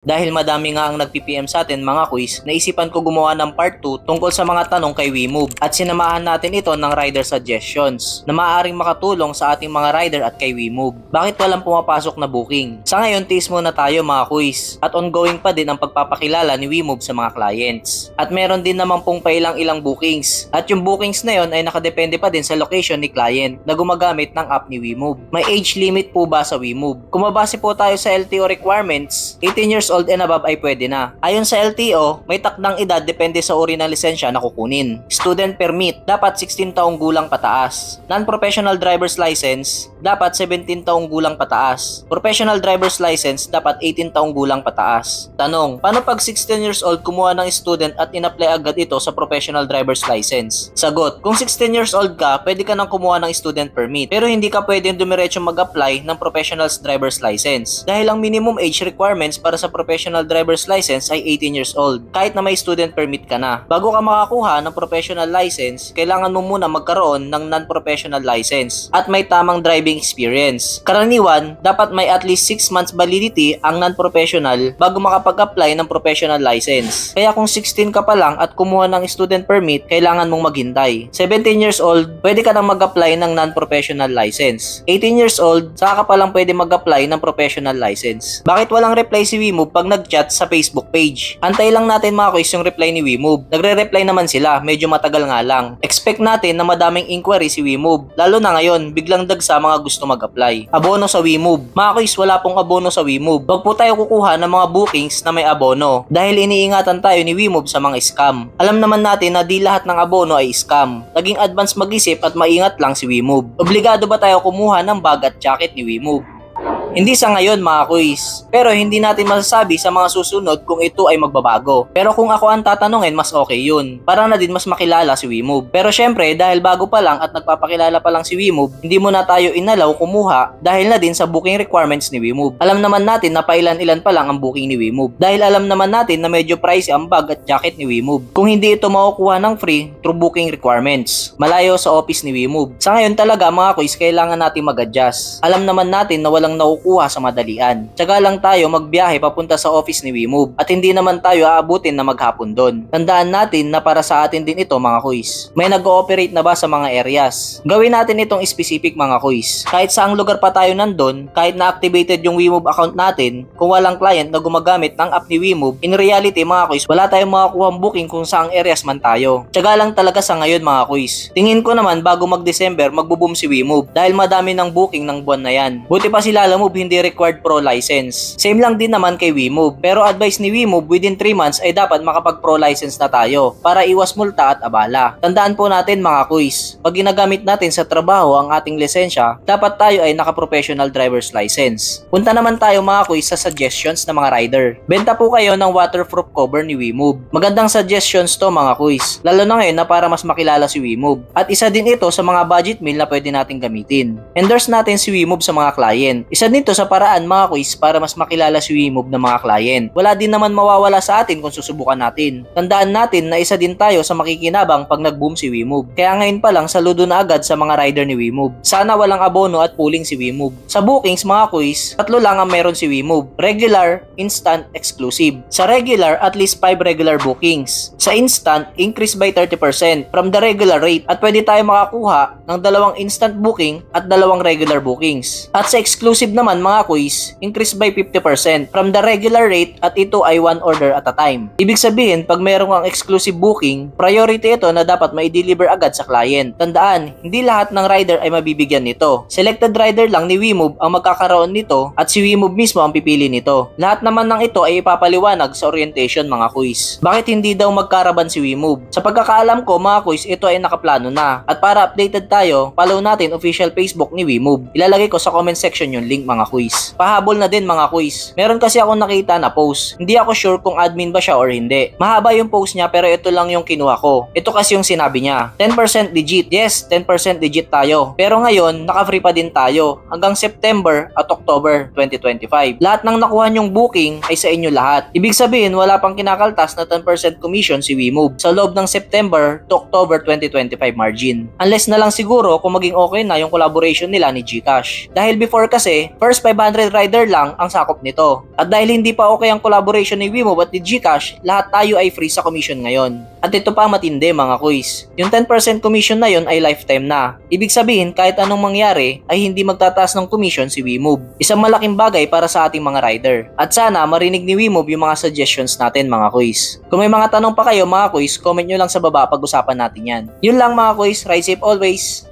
Dahil madami nga ang nag-PPM sa atin mga quiz, naisipan ko gumawa ng part 2 tungkol sa mga tanong kay WeMove at sinamahan natin ito ng rider suggestions na maaaring makatulong sa ating mga rider at kay WeMove. Bakit walang pumapasok na booking? Sa ngayon, tiis muna tayo mga quiz at ongoing pa din ang pagpapakilala ni WeMove sa mga clients. At meron din naman pong pailang-ilang bookings at yung bookings na yon ay nakadepende pa din sa location ni client na gumagamit ng app ni WeMove. May age limit po ba sa WeMove? Kung mabase po tayo sa LTO requirements, 18 years old and above ay pwede na. Ayon sa LTO, may takdang edad depende sa uri ng lisensya na kukunin. Student permit, dapat 16 taong gulang pataas. Non-professional driver's license, dapat 17 taong gulang pataas. Professional driver's license, dapat 18 taong gulang pataas. Tanong, paano pag 16 years old kumuha ng student at in-apply agad ito sa professional driver's license? Sagot, kung 16 years old ka, pwede ka nang kumuha ng student permit. Pero hindi ka pwedeng dumiretso mag-apply ng professional driver's license. Dahil ang minimum age requirements para sa professional driver's license ay 18 years old, kahit na may student permit ka na. Bago ka makakuha ng professional license, kailangan mo muna magkaroon ng non-professional license at may tamang driving experience. Karaniwan, dapat may at least 6 months validity ang non-professional bago makapag-apply ng professional license. Kaya kung 16 ka pa lang at kumuha ng student permit, kailangan mong maghintay. 17 years old, pwede ka nang mag-apply ng non-professional license. 18 years old, saka ka pa lang pwede mag-apply ng professional license. Bakit walang reply si WeMove pag nag-chat sa Facebook page? Antay lang natin mga quiz yung reply ni WeMove. Nagre-reply naman sila, medyo matagal nga lang. Expect natin na madaming inquiry si WeMove, lalo na ngayon, biglang dagsa mga gusto mag-apply. Abono sa WeMove. Mga quiz, wala pong abono sa WeMove. Wag po tayo kukuha ng mga bookings na may abono dahil iniingatan tayo ni WeMove sa mga scam. Alam naman natin na di lahat ng abono ay scam. Naging advance mag-isip at maingat lang si WeMove. Obligado ba tayo kumuha ng bag at jacket ni WeMove? Hindi sa ngayon mga quiz, pero hindi natin masasabi sa mga susunod kung ito ay magbabago. Pero kung ako ang tatanungin, mas okay yun. Para na din mas makilala si WeMove. Pero syempre, dahil bago pa lang at nagpapakilala pa lang si WeMove, hindi mo na tayo inalaw kumuha dahil na din sa booking requirements ni WeMove. Alam naman natin na pailan-ilan pa lang ang booking ni WeMove. Dahil alam naman natin na medyo pricey ang bag at jacket ni WeMove. Kung hindi ito makukuha ng free through booking requirements, malayo sa office ni WeMove. Sa ngayon talaga mga quiz, kailangan natin mag-adjust. Alam naman natin na walang nakukuha sa madalian. Tsaga lang tayo magbiyahe papunta sa office ni WeMove at hindi naman tayo aabutin na maghapon doon. Tandaan natin na para sa atin din ito mga quiz. May nag-ooperate na ba sa mga areas? Gawin natin itong specific mga quiz. Kahit saang lugar pa tayo nandun, kahit na-activated yung WeMove account natin, kung walang client na gumagamit ng app ni WeMove, in reality mga quiz, wala tayong makakuha booking kung saang areas man tayo. Tsaga lang talaga sa ngayon mga quiz. Tingin ko naman bago mag-December magbo-boom si WeMove dahil madami ng booking ng buwan na yan. Buti pa si Lalamove hindi required pro license. Same lang din naman kay WeMove. Pero advice ni WeMove within 3 months ay dapat makapag pro license na tayo para iwas multa at abala. Tandaan po natin mga quiz, pag ginagamit natin sa trabaho ang ating lisensya, dapat tayo ay naka-professional driver's license. Punta naman tayo mga quiz sa suggestions ng mga rider. Benta po kayo ng waterproof cover ni WeMove. Magandang suggestions to mga quiz, lalo na ngayon na para mas makilala si WeMove. At isa din ito sa mga budget meal na pwede natin gamitin. Endorse natin si WeMove sa mga client. Isa nito sa paraan mga quiz para mas makilala si WeMove ng mga client. Wala din naman mawawala sa atin kung susubukan natin. Tandaan natin na isa din tayo sa makikinabang pag nag-boom si WeMove. Kaya ngayon pa lang saludo na agad sa mga rider ni WeMove. Sana walang abono at pooling si WeMove. Sa bookings mga quiz, 3 lang ang meron si WeMove. Regular, instant, exclusive. Sa regular, at least 5 regular bookings. Sa instant, increase by 30% from the regular rate at pwede tayo makakuha ng 2 instant booking at 2 regular bookings. At sa exclusive naman mga quiz, increase by 50% from the regular rate at ito ay 1 order at a time. Ibig sabihin, pag mayroong ang exclusive booking, priority ito na dapat mai-deliver agad sa client. Tandaan, hindi lahat ng rider ay mabibigyan nito. Selected rider lang ni WeMove ang magkakaroon nito at si WeMove mismo ang pipili nito. Lahat naman ng ito ay ipapaliwanag sa orientation mga quiz. Bakit hindi daw magkaraban si WeMove? Sa pagkakaalam ko mga quiz, ito ay nakaplano na. At para updated tayo, follow natin official Facebook ni WeMove. Ilalagay ko sa comment section yung link mga quiz. Pahabol na din mga quiz. Meron kasi ako nakita na post. Hindi ako sure kung admin ba siya or hindi. Mahaba yung post niya pero ito lang yung kinuha ko. Ito kasi yung sinabi niya. 10% legit. Yes, 10% legit tayo. Pero ngayon, naka-free pa din tayo hanggang September at October 2025. Lahat ng nakuha nyong booking ay sa inyo lahat. Ibig sabihin, wala pang kinakaltas na 10% commission si WeMove sa loob ng September to October 2025 margin. Unless na lang siguro kung maging okay na yung collaboration nila ni GCash. Dahil before kasi, first 500 rider lang ang sakop nito. At dahil hindi pa okay ang collaboration ni WeMove at ni GCash, lahat tayo ay free sa commission ngayon. At ito pa matindi mga kuys. Yung 10% commission na yon ay lifetime na. Ibig sabihin kahit anong mangyari ay hindi magtataas ng commission si WeMove. Isang malaking bagay para sa ating mga rider. At sana marinig ni WeMove yung mga suggestions natin mga kuys. Kung may mga tanong pa kayo mga kuys, comment nyo lang sa baba, pag-usapan natin yan. Yun lang mga kuys, ride safe always!